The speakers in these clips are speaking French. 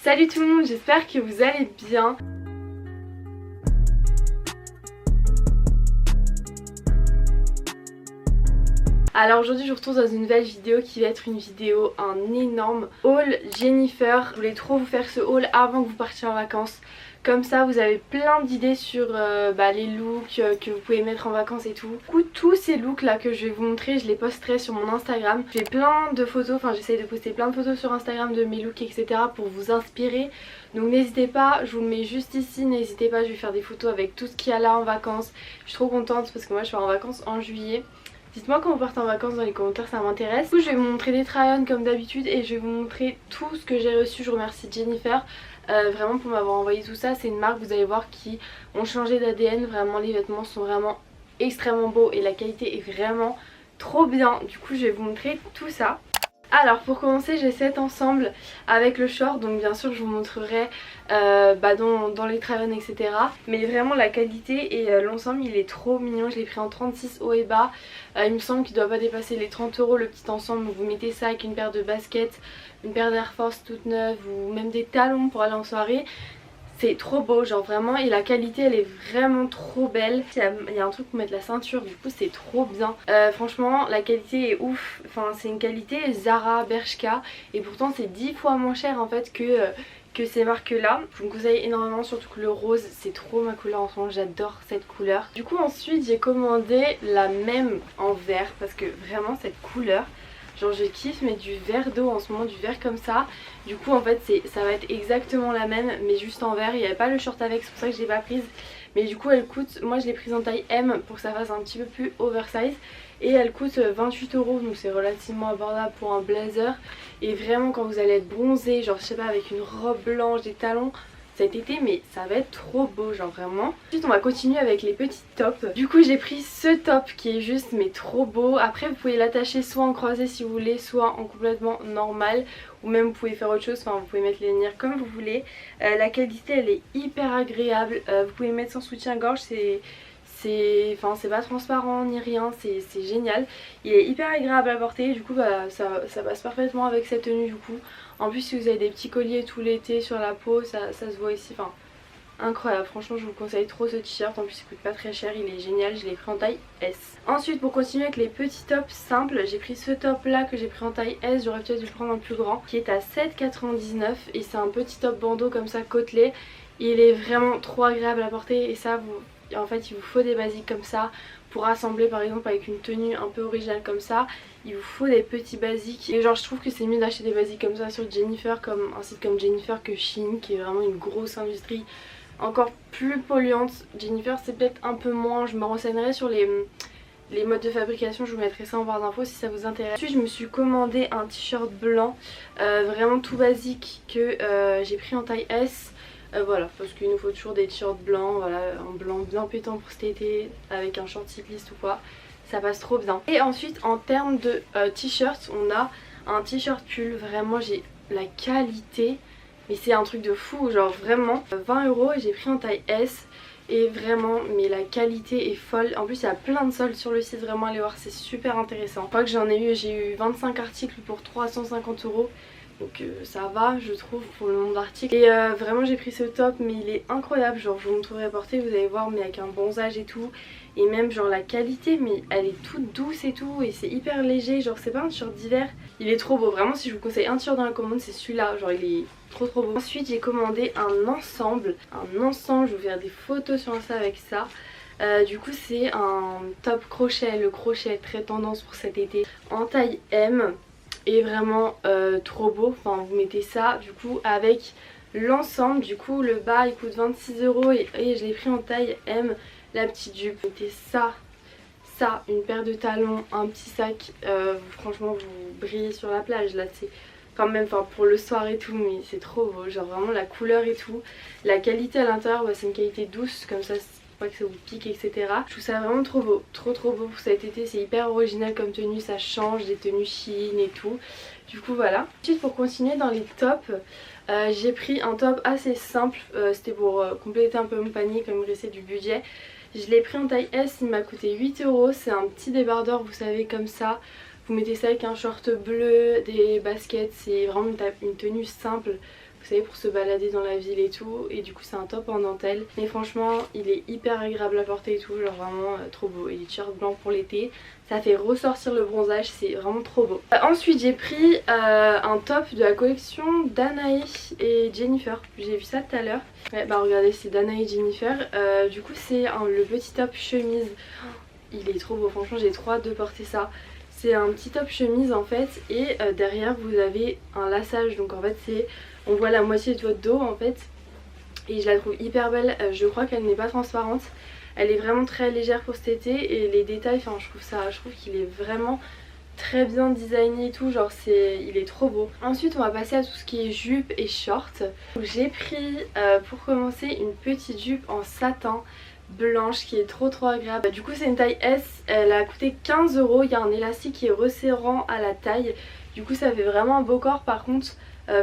Salut tout le monde, j'espère que vous allez bien. Alors aujourd'hui je vous retrouve dans une nouvelle vidéo qui va être une vidéo, un énorme haul Jennifer. Je voulais trop vous faire ce haul avant que vous partiez en vacances. Comme ça vous avez plein d'idées sur les looks que vous pouvez mettre en vacances et tout. Du coup tous ces looks là que je vais vous montrer, je les posterai sur mon Instagram. J'ai plein de photos, enfin j'essaye de poster plein de photos sur Instagram de mes looks etc. pour vous inspirer. Donc n'hésitez pas, je vous le mets juste ici, n'hésitez pas, je vais faire des photos avec tout ce qu'il y a là en vacances. Je suis trop contente parce que moi je pars en vacances en juillet. Dites-moi quand vous partez en vacances dans les commentaires, ça m'intéresse. Du coup je vais vous montrer des try-on comme d'habitude et je vais vous montrer tout ce que j'ai reçu. Je remercie Jennifer vraiment pour m'avoir envoyé tout ça. C'est une marque, vous allez voir, qui ont changé d'ADN. Vraiment les vêtements sont vraiment extrêmement beaux et la qualité est vraiment trop bien. Du coup je vais vous montrer tout ça. Alors pour commencer j'ai cet ensemble avec le short, donc bien sûr je vous montrerai dans les try-on etc. Mais vraiment la qualité et l'ensemble il est trop mignon, je l'ai pris en 36 haut et bas. Il me semble qu'il ne doit pas dépasser les 30 € le petit ensemble, donc vous mettez ça avec une paire de baskets, une paire d'Air Force toute neuve ou même des talons pour aller en soirée. C'est trop beau, genre vraiment, et la qualité elle est vraiment trop belle. Il y a un truc pour mettre la ceinture, du coup c'est trop bien. Franchement la qualité est ouf, enfin c'est une qualité Zara, Bershka, et pourtant c'est 10 fois moins cher en fait que ces marques là. Je vous conseille énormément, surtout que le rose c'est trop ma couleur en ce moment, j'adore cette couleur. Du coup ensuite j'ai commandé la même en vert parce que vraiment cette couleur, genre je kiffe, mais du vert d'eau en ce moment, du vert comme ça. Du coup en fait ça va être exactement la même mais juste en vert. Il n'y avait pas le short avec, c'est pour ça que je l'ai pas prise. Mais du coup elle coûte, moi je l'ai prise en taille M pour que ça fasse un petit peu plus oversize. Et elle coûte 28 €, donc c'est relativement abordable pour un blazer. Et vraiment quand vous allez être bronzé, genre je sais pas, avec une robe blanche, des talons cet été, mais ça va être trop beau, genre vraiment. Ensuite on va continuer avec les petits tops. Du coup j'ai pris ce top qui est juste mais trop beau. Après vous pouvez l'attacher soit en croisé si vous voulez, soit en complètement normal, ou même vous pouvez faire autre chose, enfin vous pouvez mettre les lanières comme vous voulez. La qualité elle est hyper agréable, vous pouvez mettre sans soutien-gorge, c'est pas transparent ni rien, c'est génial. Il est hyper agréable à porter, du coup ça passe parfaitement avec cette tenue du coup. En plus si vous avez des petits colliers tout l'été sur la peau, ça se voit ici, enfin incroyable. Franchement je vous conseille trop ce t-shirt, en plus il coûte pas très cher, il est génial, je l'ai pris en taille S. Ensuite pour continuer avec les petits tops simples, j'ai pris ce top là que j'ai pris en taille S, j'aurais peut-être dû le prendre en plus grand, qui est à 7,99 € et c'est un petit top bandeau comme ça côtelé. Il est vraiment trop agréable à porter et ça en fait il vous faut des basiques comme ça pour assembler par exemple avec une tenue un peu originale comme ça. Il vous faut des petits basiques et genre je trouve que c'est mieux d'acheter des basiques comme ça sur Jennifer, comme un site comme Jennifer, que Shein qui est vraiment une grosse industrie encore plus polluante. Jennifer c'est peut-être un peu moins, je me renseignerai sur les modes de fabrication, je vous mettrai ça en barre d'infos si ça vous intéresse. Ensuite je me suis commandé un t-shirt blanc vraiment tout basique que j'ai pris en taille S. Voilà, parce qu'il nous faut toujours des t-shirts blancs, voilà, un blanc bien pétant pour cet été avec un short cycliste ou quoi, ça passe trop bien. Et ensuite en termes de t-shirts, on a un t-shirt pull, vraiment j'ai la qualité, mais c'est un truc de fou, genre vraiment 20 € et j'ai pris en taille S. Et vraiment, mais la qualité est folle. En plus il y a plein de soldes sur le site, vraiment allez voir, c'est super intéressant. Je crois que j'ai eu 25 articles pour 350 €. Donc ça va je trouve pour le nombre d'articles. Et vraiment j'ai pris ce top mais il est incroyable, genre je vous montrerai porter, vous allez voir, mais avec un bronzage et tout. Et même genre la qualité, mais elle est toute douce et tout, et c'est hyper léger, genre c'est pas un t-shirt d'hiver. Il est trop beau, vraiment si je vous conseille un t-shirt dans la commande c'est celui-là, genre il est trop beau. Ensuite j'ai commandé un ensemble, je vais vous faire des photos sur Insta avec ça. Du coup c'est un top crochet, le crochet est très tendance pour cet été, en taille M. Et vraiment trop beau, enfin vous mettez ça du coup avec l'ensemble. Du coup le bas il coûte 26 € et je l'ai pris en taille M, la petite jupe. Vous mettez ça, une paire de talons, un petit sac, franchement vous brillez sur la plage là, c'est quand même, enfin pour le soir et tout, mais c'est trop beau, genre vraiment la couleur et tout. La qualité à l'intérieur, c'est une qualité douce comme ça, pas que ça vous pique etc. Je trouve ça vraiment trop beau, trop beau pour cet été, c'est hyper original comme tenue, ça change des tenues Shein et tout. Du coup voilà. Ensuite pour continuer dans les tops, j'ai pris un top assez simple, c'était pour compléter un peu mon panier comme il me restait du budget. Je l'ai pris en taille S, il m'a coûté 8 €,, c'est un petit débardeur vous savez comme ça. Vous mettez ça avec un short bleu, des baskets, c'est vraiment une tenue simple. savez, pour se balader dans la ville et tout. Et du coup c'est un top en dentelle, mais franchement il est hyper agréable à porter et tout, genre vraiment trop beau. Et les t-shirts blancs pour l'été, ça fait ressortir le bronzage, c'est vraiment trop beau. Ensuite j'ai pris un top de la collection Danae et Jennifer, j'ai vu ça tout à l'heure. Ouais, bah regardez, c'est Danae et Jennifer. Du coup c'est le petit top chemise. Il est trop beau, franchement j'ai trop hâte de porter ça. C'est un petit top chemise en fait, et derrière vous avez un lassage, donc en fait c'est, on voit la moitié de votre dos en fait. Et je la trouve hyper belle, je crois qu'elle n'est pas transparente. Elle est vraiment très légère pour cet été, et les détails, enfin je trouve qu'il est vraiment très bien designé et tout, genre il est trop beau. Ensuite on va passer à tout ce qui est jupe et short. J'ai pris pour commencer une petite jupe en satin blanche qui est trop agréable. Du coup c'est une taille S, elle a coûté 15 €. Il y a un élastique qui est resserrant à la taille, du coup ça fait vraiment un beau corps. Par contre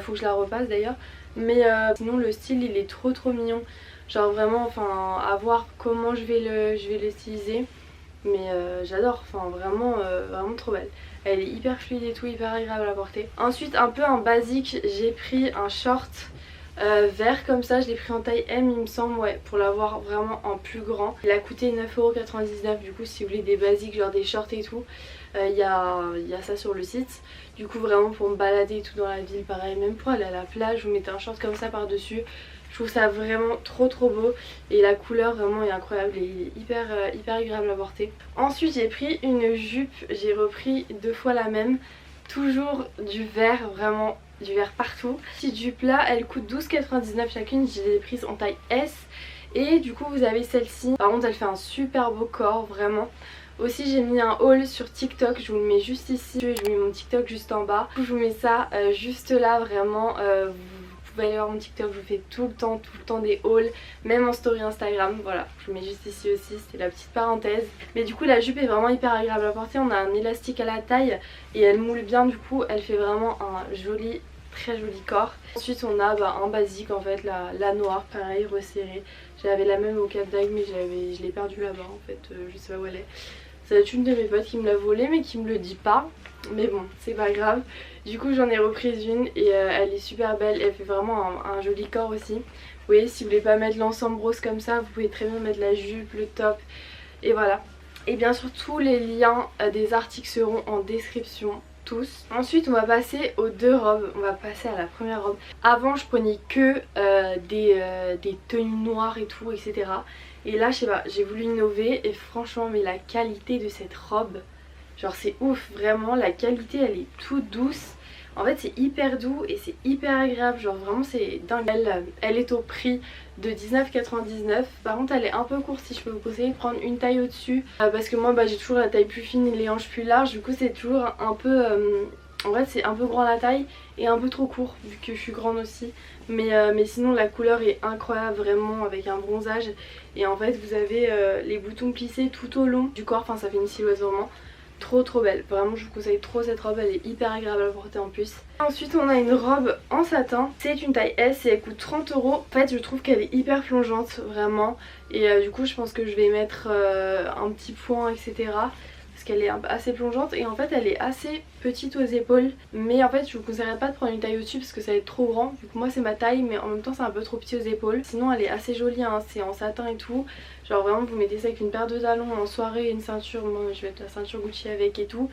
faut que je la repasse d'ailleurs, mais sinon le style il est trop mignon. Genre vraiment, enfin à voir comment je vais le styliser, mais j'adore, enfin vraiment vraiment trop belle. Elle est hyper fluide et tout, hyper agréable à porter. Ensuite un peu en basique, j'ai pris un short vert comme ça, je l'ai pris en taille M il me semble, ouais, pour l'avoir vraiment en plus grand. Il a coûté 9,99 €, du coup si vous voulez des basiques genre des shorts et tout, il y a ça sur le site. Du coup vraiment pour me balader et tout dans la ville, pareil, même pour aller à la plage, vous mettez un short comme ça par dessus. Je trouve ça vraiment trop beau, et la couleur vraiment est incroyable et il est hyper agréable à porter. Ensuite j'ai pris une jupe, j'ai repris 2 fois la même, toujours du vert, vraiment du vert partout. Cette jupe là elle coûte 12,99 € chacune, je les ai prises en taille S. Et du coup vous avez celle-ci, par contre elle fait un super beau corps vraiment. Aussi j'ai mis un haul sur TikTok, je vous le mets juste ici, je vous mets mon TikTok juste en bas. Je vous mets ça juste là, vraiment vous pouvez aller voir mon TikTok, je vous fais tout le temps des hauls, même en story Instagram, voilà, je vous mets juste ici aussi, c'était la petite parenthèse. Mais du coup la jupe est vraiment hyper agréable à porter, on a un élastique à la taille et elle moule bien, du coup elle fait vraiment un joli, très joli corps. Ensuite on a un basique en fait, la noire, pareil, resserrée. J'avais la même au Cap d'Agde mais je l'ai perdue là-bas en fait, je sais pas où elle est. Ça va être une de mes potes qui me l'a volée mais qui me le dit pas. Mais bon, c'est pas grave. Du coup j'en ai reprise une et elle est super belle. Elle fait vraiment un joli corps aussi. Vous voyez, si vous voulez pas mettre l'ensemble rose comme ça, vous pouvez très bien mettre la jupe, le top. Et voilà. Et bien sûr tous les liens des articles seront en description. Tous. Ensuite on va passer aux deux robes, on va passer à la première robe. Avant je prenais que des tenues noires et tout, etc. Et là je sais pas, j'ai voulu innover et franchement mais la qualité de cette robe, genre c'est ouf, vraiment la qualité elle est toute douce. En fait c'est hyper doux et c'est hyper agréable, genre vraiment c'est dingue. Elle est au prix de 19,99 €. Par contre elle est un peu courte, si je peux vous conseiller de prendre une taille au dessus parce que moi j'ai toujours la taille plus fine et les hanches plus larges, du coup c'est toujours un peu en fait c'est un peu grand la taille et un peu trop court vu que je suis grande aussi. Mais sinon la couleur est incroyable vraiment, avec un bronzage, et en fait vous avez les boutons plissés tout au long du corps, enfin ça fait une silhouette vraiment trop belle. Vraiment je vous conseille trop cette robe, elle est hyper agréable à porter en plus. Ensuite on a une robe en satin, c'est une taille S et elle coûte 30 €. En fait je trouve qu'elle est hyper plongeante vraiment, et du coup je pense que je vais mettre un petit point etc. Parce qu'elle est assez plongeante et en fait elle est assez petite aux épaules. Mais en fait je vous conseillerais pas de prendre une taille au-dessus parce que ça va être trop grand, vu que moi c'est ma taille mais en même temps c'est un peu trop petit aux épaules. Sinon elle est assez jolie hein, c'est en satin et tout. Genre vraiment vous mettez ça avec une paire de talons en soirée et une ceinture, moi je vais mettre la ceinture Gucci avec et tout.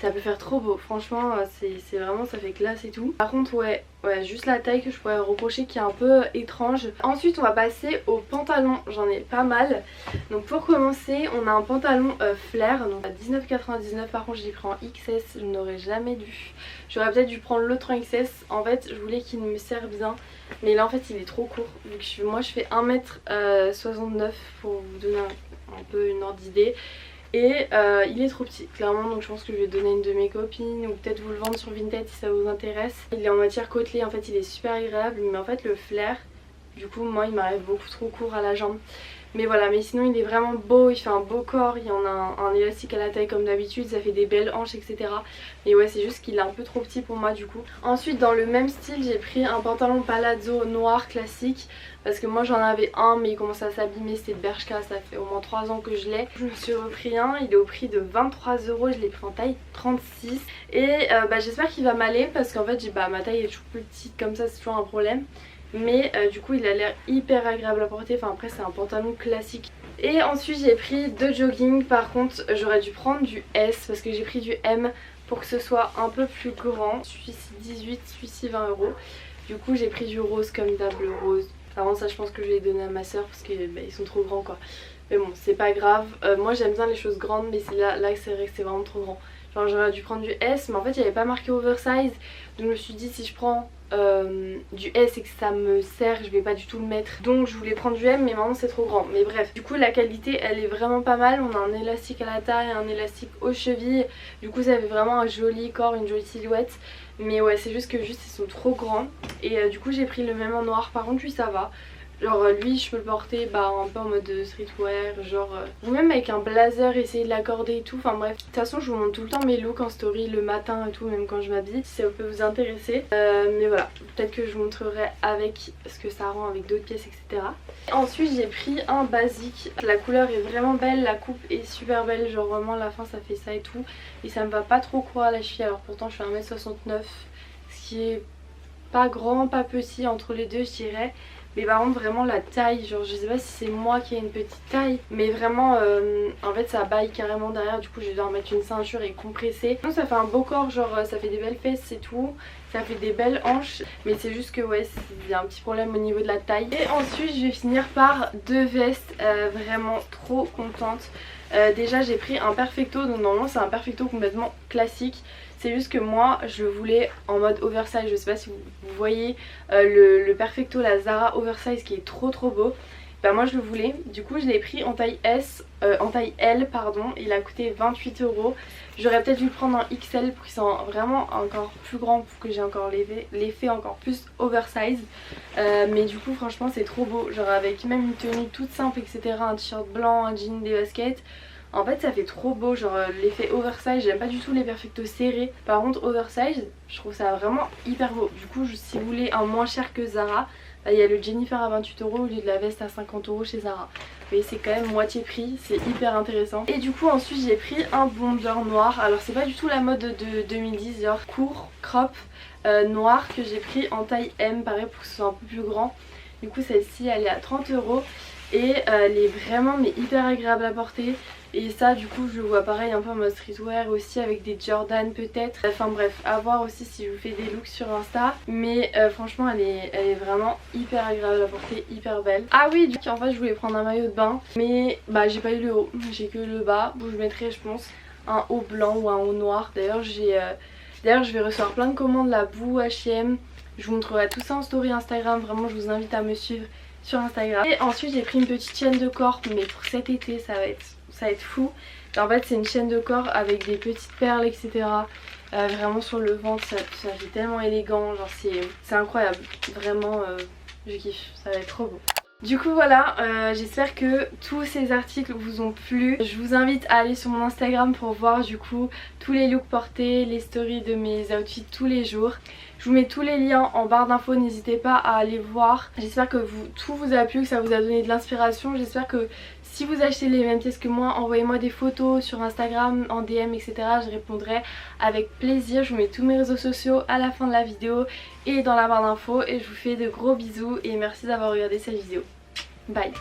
Ça peut faire trop beau, franchement c'est vraiment, ça fait classe et tout. Par contre ouais juste la taille que je pourrais reprocher qui est un peu étrange. Ensuite on va passer aux pantalons, j'en ai pas mal. Donc pour commencer on a un pantalon flair, donc à 19,99 €. Par contre je l'ai pris en XS, je n'aurais jamais dû. J'aurais peut-être dû prendre l'autre en XS, en fait je voulais qu'il me serve bien. Mais là en fait il est trop court, vu que moi je fais 1,69 m pour vous donner un peu une ordre d'idée. Et il est trop petit clairement, donc je pense que je vais donner une de mes copines ou peut-être vous le vendre sur Vinted si ça vous intéresse. Il est en matière côtelée, en fait il est super agréable, mais en fait le flair Du coup moi il m'arrive beaucoup trop court à la jambe. Mais voilà, mais sinon il est vraiment beau, il fait un beau corps, il y en a un élastique à la taille comme d'habitude, ça fait des belles hanches etc. Mais ouais, c'est juste qu'il est un peu trop petit pour moi du coup. Ensuite dans le même style j'ai pris un pantalon palazzo noir classique. Parce que moi j'en avais un mais il commençait à s'abîmer, c'était de Bershka, ça fait au moins 3 ans que je l'ai. Je me suis repris un, il est au prix de 23 €, je l'ai pris en taille 36. Et j'espère qu'il va m'aller parce qu'en fait ma taille est toujours plus petite comme ça, c'est toujours un problème. Mais du coup il a l'air hyper agréable à porter, enfin après c'est un pantalon classique. Et ensuite j'ai pris 2 jogging, par contre j'aurais dû prendre du S parce que j'ai pris du M pour que ce soit un peu plus grand. Celui-ci 18, celui-ci 20 €. Du coup j'ai pris du rose comme d'hab, le rose. Avant ça je pense que je vais donner à ma soeur parce qu'ils sont trop grands quoi. Mais bon c'est pas grave, moi j'aime bien les choses grandes mais c'est là c'est vrai que c'est vraiment trop grand. Genre j'aurais dû prendre du S mais en fait il n'y avait pas marqué oversize. Donc je me suis dit si je prends du S et que ça me sert je vais pas du tout le mettre. Donc je voulais prendre du M mais maintenant c'est trop grand. Mais bref, du coup la qualité elle est vraiment pas mal. On a un élastique à la taille, un élastique aux chevilles. Du coup ça fait vraiment un joli corps, une jolie silhouette. Mais ouais c'est juste que ils sont trop grands. Et du coup j'ai pris le même en noir, par contre lui ça va. Genre lui je peux le porter un peu en mode streetwear, genre ou même avec un blazer essayer de l'accorder et tout, enfin bref. De toute façon je vous montre tout le temps mes looks en story le matin et tout, même quand je m'habille, si ça peut vous intéresser. Mais voilà, peut-être que je vous montrerai avec ce que ça rend avec d'autres pièces etc. Ensuite j'ai pris un basique, la couleur est vraiment belle, la coupe est super belle, genre vraiment à la fin ça fait ça et tout. Et ça me va pas trop court à la cheville, alors pourtant je fais 1m69, ce qui est pas grand, pas petit, entre les deux je dirais. Mais par contre vraiment la taille, genre je sais pas si c'est moi qui ai une petite taille, mais vraiment en fait ça baille carrément derrière, du coup je vais devoir mettre une ceinture et compresser. Donc ça fait un beau corps, genre ça fait des belles fesses et tout, ça fait des belles hanches, mais c'est juste que ouais il y a un petit problème au niveau de la taille. Et ensuite je vais finir par 2 vestes, vraiment trop contente. Déjà j'ai pris un perfecto, donc normalement c'est un perfecto complètement classique. C'est juste que moi je le voulais en mode oversize, je sais pas si vous voyez le perfecto, la Zara oversize qui est trop beau. Bah moi je le voulais, du coup je l'ai pris en taille en taille L pardon, il a coûté 28 €. J'aurais peut-être dû le prendre en XL pour qu'il soit vraiment encore plus grand, pour que j'ai encore l'effet encore plus oversize. Mais du coup franchement c'est trop beau, genre avec même une tenue toute simple etc, un t-shirt blanc, un jean, des baskets. En fait ça fait trop beau, genre l'effet oversize, j'aime pas du tout les perfectos serrés. Par contre oversize, je trouve ça vraiment hyper beau. Du coup si vous voulez un moins cher que Zara, il y a le Jennifer à 28 € au lieu de la veste à 50 € chez Zara. Mais c'est quand même moitié prix, c'est hyper intéressant. Et du coup ensuite j'ai pris un bomber noir. Alors c'est pas du tout la mode de 2010, genre court, crop, noir, que j'ai pris en taille M, pareil pour que ce soit un peu plus grand. Du coup celle-ci elle est à 30 € et elle est vraiment mais hyper agréable à porter. Et ça du coup je le vois pareil un peu en mode streetwear aussi, avec des Jordan peut-être. Enfin bref, à voir aussi si je vous fais des looks sur Insta. Mais franchement elle est vraiment hyper agréable à porter, hyper belle. Ah oui, du coup en fait je voulais prendre un maillot de bain, mais j'ai pas eu le haut, j'ai que le bas. Où je mettrai je pense un haut blanc ou un haut noir. D'ailleurs je vais recevoir plein de commandes là, Boo, H&M. Je vous montrerai tout ça en story Instagram, vraiment je vous invite à me suivre sur Instagram. Et ensuite j'ai pris une petite chaîne de corps, mais pour cet été ça va être fou. En fait c'est une chaîne de corps avec des petites perles etc. Vraiment sur le ventre, ça fait tellement élégant, genre c'est incroyable. Vraiment je kiffe, ça va être trop beau. Du coup voilà, j'espère que tous ces articles vous ont plu. Je vous invite à aller sur mon Instagram pour voir du coup tous les looks portés, les stories de mes outfits tous les jours. Je vous mets tous les liens en barre d'infos, n'hésitez pas à aller voir. J'espère que tout vous a plu, que ça vous a donné de l'inspiration. J'espère que si vous achetez les mêmes pièces que moi, envoyez-moi des photos sur Instagram, en DM etc. Je répondrai avec plaisir. Je vous mets tous mes réseaux sociaux à la fin de la vidéo et dans la barre d'infos. Et je vous fais de gros bisous et merci d'avoir regardé cette vidéo. Bye.